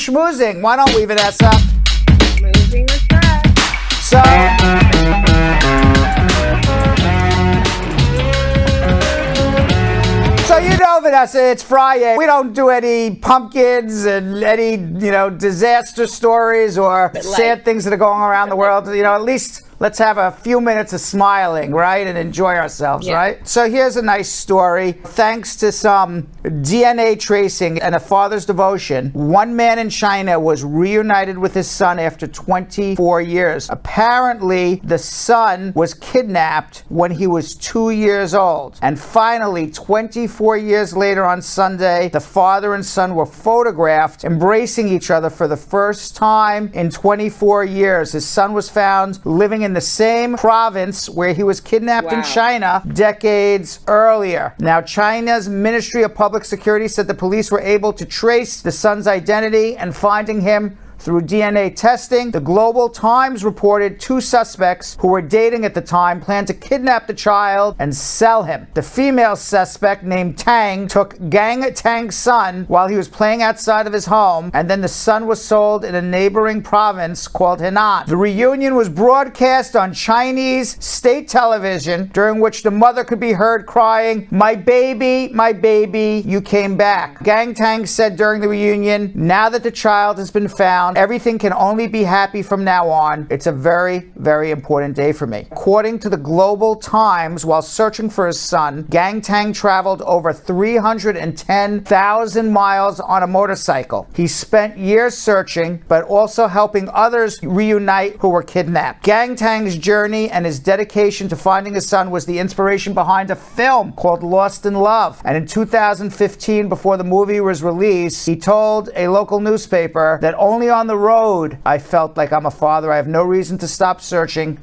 Schmoozing. Why don't we, Vanessa? Moving the track. So you know, Vanessa, it's Friday. We don't do any pumpkins and any, disaster stories or sad things that are going around the world. At least let's have a few minutes of smiling, right? And enjoy ourselves, right? So here's a nice story. Thanks to some DNA tracing and a father's devotion, one man in China was reunited with his son after 24 years. Apparently, the son was kidnapped when he was 2 years old. And finally, 24 years later on Sunday, the father and son were photographed embracing each other for the first time in 24 years. His son was found living in the same province where he was kidnapped in China decades earlier. Now, China's Ministry of Public Security said the police were able to trace the son's identity and finding him through DNA testing. The Global Times reported 2 suspects who were dating at the time planned to kidnap the child and sell him. The female suspect, named Tang, took Gangtang's son while he was playing outside of his home, and then the son was sold in a neighboring province called Henan. The reunion was broadcast on Chinese state television, during which the mother could be heard crying, my baby, you came back." Gangtang said during the reunion, "Now that the child has been found, everything can only be happy from now on. It's a very, very important day for me." According to the Global Times, while searching for his son, Gangtang traveled over 310,000 miles on a motorcycle. He spent years searching, but also helping others reunite who were kidnapped. Gangtang's journey and his dedication to finding his son was the inspiration behind a film called Lost in Love. And in 2015, before the movie was released, he told a local newspaper that only on the road I felt like I'm a father. I have no reason to stop searching,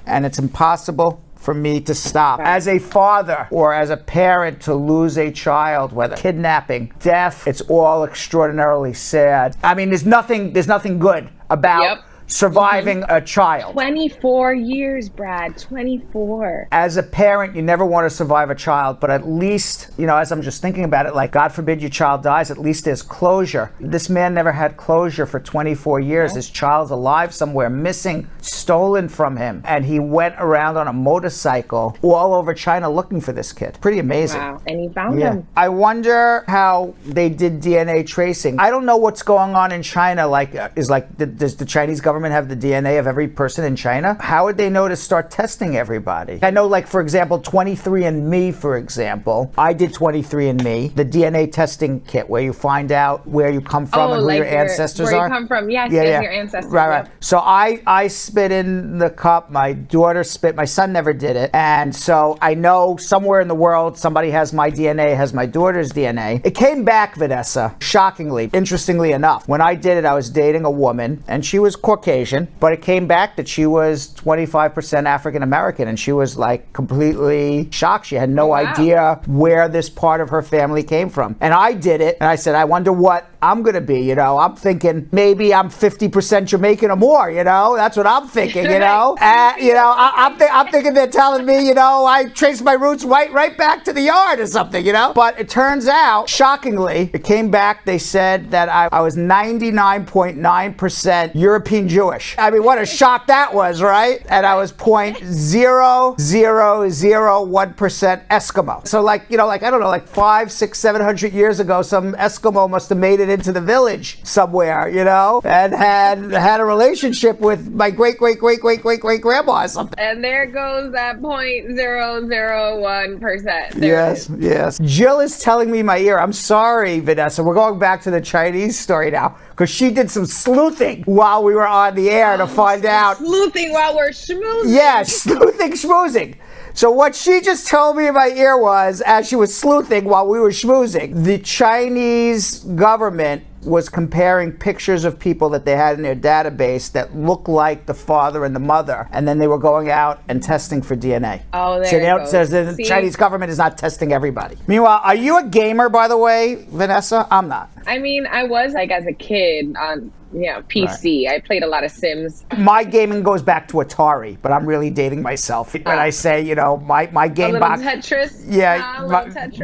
and it's impossible for me to stop. As a father or as a parent, to lose a child, whether kidnapping, death, it's all extraordinarily sad. I mean, there's nothing good about surviving a child. 24 years, Brad. 24. As a parent, you never want to survive a child, but at least, as I'm just thinking about it, like, God forbid your child dies, at least there's closure. This man never had closure for 24 years. His child's alive somewhere, missing, stolen from him. And he went around on a motorcycle all over China looking for this kid. Pretty amazing. Wow. And he found him. I wonder how they did DNA tracing. I don't know what's going on in China. Does the Chinese government have the DNA of every person in China? How would they know to start testing everybody? I know, for example, 23andMe, for example. I did 23andMe, the DNA testing kit where you find out where you come from and who your ancestors are. Where you come from, yes, your ancestors. Right. So I spit in the cup, my daughter spit, my son never did it. And so I know somewhere in the world somebody has my DNA, has my daughter's DNA. It came back, Vanessa, shockingly, interestingly enough. When I did it, I was dating a woman, and she was Caucasian, but it came back that she was 25% African American, and she was completely shocked. She had no idea where this part of her family came from. And I did it, and I said, I wonder what I'm gonna be. I'm thinking maybe I'm 50% Jamaican or more. That's what I'm thinking. I'm thinking they're telling me, I traced my roots right back to the yard or something. But it turns out, shockingly, it came back. They said that I was 99.9% European Jewish. I mean, what a shock that was, right? And I was 0.0001% Eskimo. So I don't know, 500, 600, 700 years ago, some Eskimo must have made it into the village somewhere, and had a relationship with my great grandma or something. And there goes that 0.001%. Yes. Jill is telling me in my ear, I'm sorry, Vanessa, we're going back to the Chinese story now, because she did some sleuthing while we were on the air to find out. Sleuthing while we're schmoozing. Yeah, schmoozing. So what she just told me in my ear was, as she was sleuthing while we were schmoozing, the Chinese government was comparing pictures of people that they had in their database that looked like the father and the mother, and then they were going out and testing for DNA. Oh, so the Chinese government is not testing everybody. Meanwhile, are you a gamer, by the way, Vanessa? I'm not. I mean, I was as a kid on PC. Right. I played a lot of Sims. My gaming goes back to Atari, but I'm really dating myself when I say, my game box. Tetris. Yeah,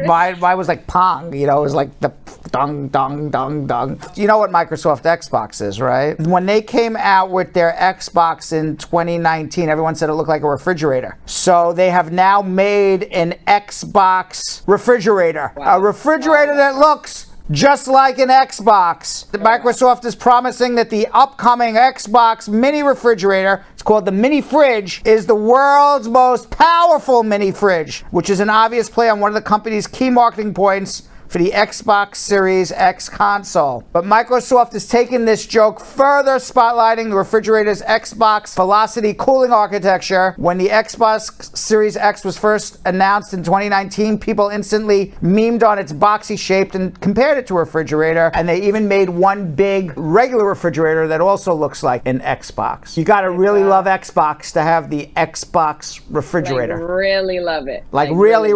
mine was like Pong. It was like the dong, dong, dong, dong. You know what Microsoft Xbox is, right? When they came out with their Xbox in 2019, everyone said it looked like a refrigerator. So they have now made an Xbox refrigerator. Wow. A refrigerator that looks just like an Xbox. Microsoft is promising that the upcoming Xbox mini refrigerator, it's called the mini fridge, is the world's most powerful mini fridge, which is an obvious play on one of the company's key marketing points for the Xbox Series X console. But Microsoft is taking this joke further, spotlighting the refrigerator's Xbox Velocity cooling architecture. When the Xbox Series X was first announced in 2019, people instantly memed on its boxy shape and compared it to a refrigerator, and they even made one big regular refrigerator that also looks like an Xbox. You gotta really love Xbox to have the Xbox refrigerator. Like really love it. Like really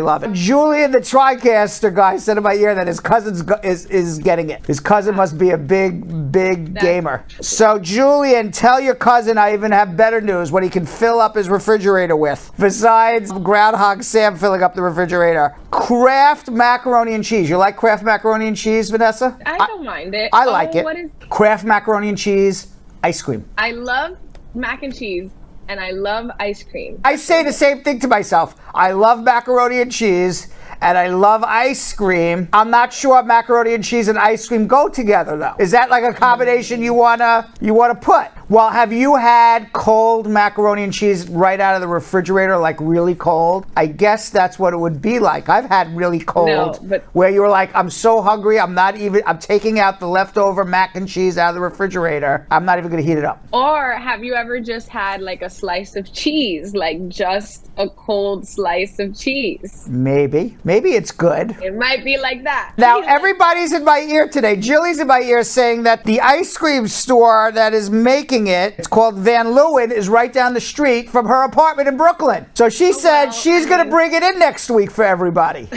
love it. Julian, the TriCast guy, said in my ear that his cousin is getting it. His cousin must be a big gamer. So Julian, tell your cousin I even have better news, what he can fill up his refrigerator with. Besides Groundhog Sam filling up the refrigerator. Kraft Macaroni and Cheese. You like Kraft Macaroni and Cheese, Vanessa? I don't mind it. I like it. Kraft Macaroni and Cheese ice cream. I love mac and cheese. And I love ice cream. I say the same thing to myself. I love macaroni and cheese, and I love ice cream. I'm not sure macaroni and cheese and ice cream go together, though. Is that like a combination you wanna put? Well, have you had cold macaroni and cheese right out of the refrigerator, like really cold? I guess that's what it would be like. I've had really cold, where you were like, I'm so hungry, I'm taking out the leftover mac and cheese out of the refrigerator. I'm not even gonna heat it up. Or have you ever just had like a slice of cheese, like just a cold slice of cheese? Maybe it's good. It might be like that. Now, everybody's in my ear today. Jilly's in my ear saying that the ice cream store that is making it's called Van Leeuwen, is right down the street from her apartment in Brooklyn. So she said she's going to bring it in next week for everybody.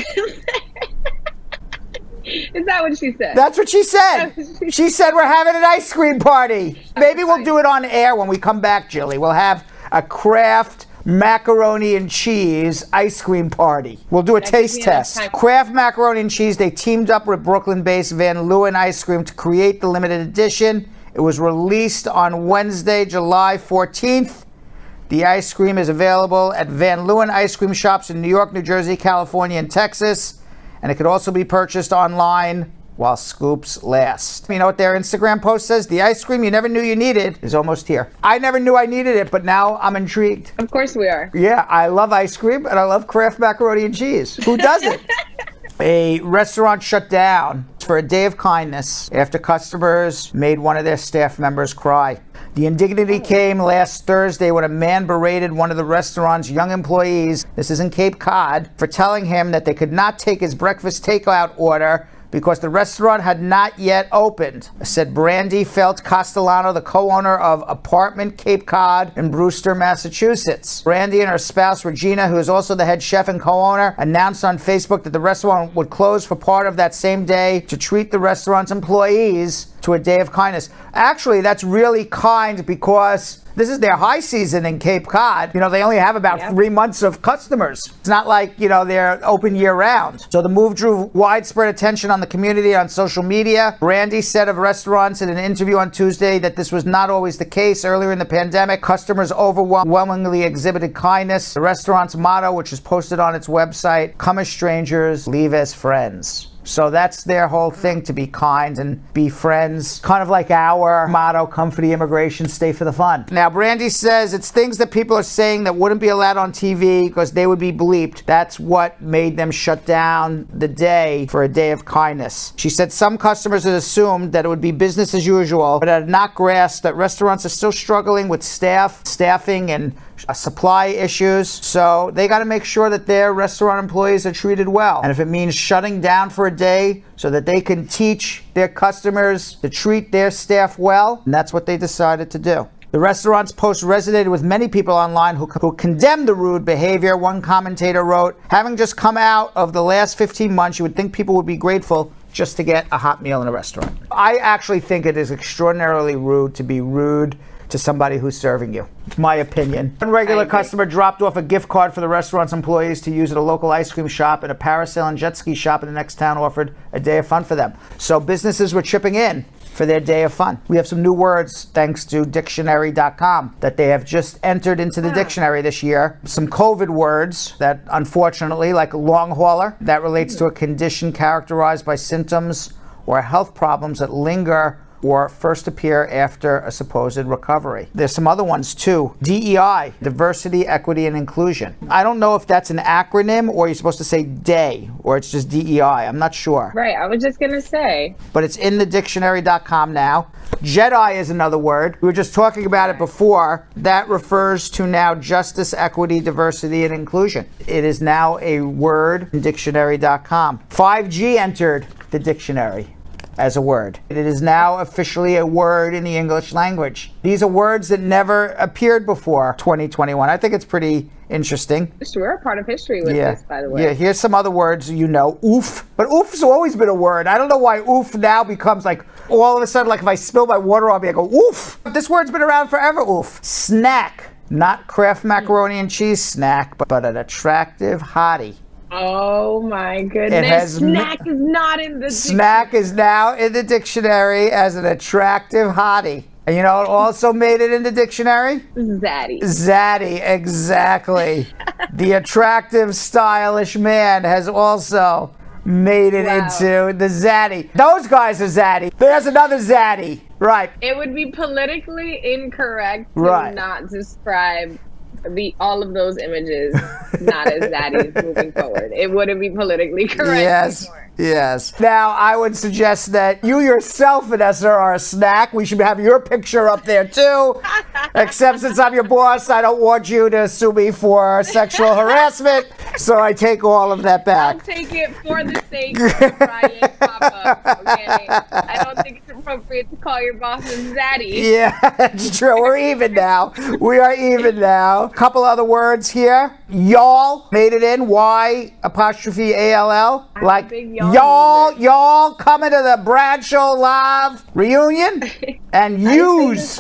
Is that what she said? That's what she said. She said we're having an ice cream party. Maybe we'll do it on air when we come back, Jilly. We'll have a Kraft Macaroni and Cheese ice cream party. We'll do a taste test. Kraft Macaroni and Cheese, they teamed up with Brooklyn-based Van Leeuwen Ice Cream to create the limited edition. It was released on Wednesday, July 14th. The ice cream is available at Van Leeuwen ice cream shops in New York, New Jersey, California, and Texas. And it could also be purchased online while scoops last. You know what their Instagram post says? The ice cream you never knew you needed is almost here. I never knew I needed it, but now I'm intrigued. Of course we are. Yeah, I love ice cream, and I love Kraft Macaroni and Cheese. Who doesn't? A restaurant shut down for a day of kindness after customers made one of their staff members cry. The indignity came last Thursday when a man berated one of the restaurant's young employees, this is in Cape Cod, for telling him that they could not take his breakfast takeout order because the restaurant had not yet opened, said Brandi Felt Castellano, the co-owner of Apartment Cape Cod in Brewster, Massachusetts. Brandi and her spouse, Regina, who is also the head chef and co-owner, announced on Facebook that the restaurant would close for part of that same day to treat the restaurant's employees to a day of kindness. Actually, that's really kind because this is their high season in Cape Cod. They only have about 3 months of customers. It's not like, they're open year round. So the move drew widespread attention on the community on social media. Brandi said of restaurants in an interview on Tuesday that this was not always the case. Earlier in the pandemic, customers overwhelmingly exhibited kindness. The restaurant's motto, which is posted on its website, "Come as strangers, leave as friends." So that's their whole thing, to be kind and be friends. Kind of like our motto, come for the immigration, stay for the fun. Now, Brandi says it's things that people are saying that wouldn't be allowed on TV because they would be bleeped. That's what made them shut down the day for a day of kindness. She said some customers had assumed that it would be business as usual, but had not grasped that restaurants are still struggling with staffing and supply issues. So they got to make sure that their restaurant employees are treated well. And if it means shutting down for a day so that they can teach their customers to treat their staff well, and that's what they decided to do. The restaurant's post resonated with many people online who condemned the rude behavior. One commentator wrote, "Having just come out of the last 15 months, you would think people would be grateful just to get a hot meal in a restaurant. I actually think it is extraordinarily rude to be rude to somebody who's serving you. My opinion. One regular customer dropped off a gift card for the restaurant's employees to use at a local ice cream shop, and a parasail and jet ski shop in the next town offered a day of fun for them. So businesses were chipping in for their day of fun. We have some new words thanks to dictionary.com that they have just entered into the dictionary this year. Some COVID words that unfortunately, like long hauler, that relates to a condition characterized by symptoms or health problems that linger or first appear after a supposed recovery. There's some other ones too. DEI, diversity, equity, and inclusion. I don't know if that's an acronym or you're supposed to say DEI or it's just DEI. I'm not sure. Right, I was just gonna say. But it's in the dictionary.com now. Jedi is another word. We were just talking about it before. That refers to now justice, equity, diversity, and inclusion. It is now a word in dictionary.com. 5G entered the dictionary as a word. It is now officially a word in the English language. These are words that never appeared before 2021. I think it's pretty interesting. We're a part of history with this, by the way. Yeah, here's some other words you know. Oof. But oof's always been a word. I don't know why oof now becomes like, all of a sudden, like if I spill my water on me, I go oof. But this word's been around forever, oof. Snack. Not Kraft Macaroni and Cheese snack, but an attractive hottie. Oh my goodness. Snack is not in the dictionary. Snack is now in the dictionary as an attractive hottie. And you know, it also made it in the dictionary? Zaddy. Zaddy, exactly. The attractive, stylish man has also made it into the zaddy. Those guys are zaddy. There's another zaddy. Right. It would be politically incorrect to not describe all of those images not as zaddies moving forward. It wouldn't be politically correct anymore. Yes. Now, I would suggest that you yourself, Vanessa, are a snack. We should have your picture up there, too. Except since I'm your boss, I don't want you to sue me for sexual harassment. So I take all of that back. I'll take it for the sake of Friday pop-up, okay? I don't think it's appropriate to call your bosses zaddy. Yeah, that's true. We're even now. We are even now. A couple other words here. Y'all made it in. Y''ALL. Like y'all coming to the Bradshaw Live reunion and use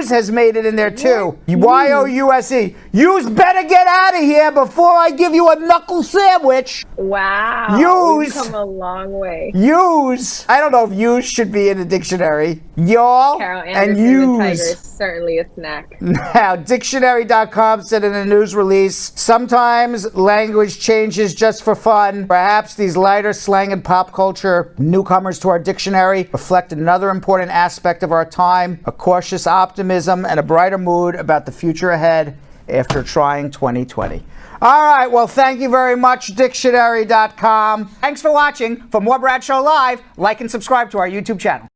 has made it in there too. YOUSE. Use better get out of here before I give you a knuckle sandwich. Wow. Use. We've come a long way. Use. I don't know if use should be in the dictionary. Y'all and use. The tiger is certainly a snack. Now, dictionary.com said in a news release, sometimes language changes just for fun. Perhaps these lighter slang and pop culture newcomers to our dictionary reflect another important aspect of our time, a cautious optimism and a brighter mood about the future ahead after trying 2020. All right, well, thank you very much, dictionary.com. Thanks for watching. For more Bradshaw Live, like and subscribe to our YouTube channel.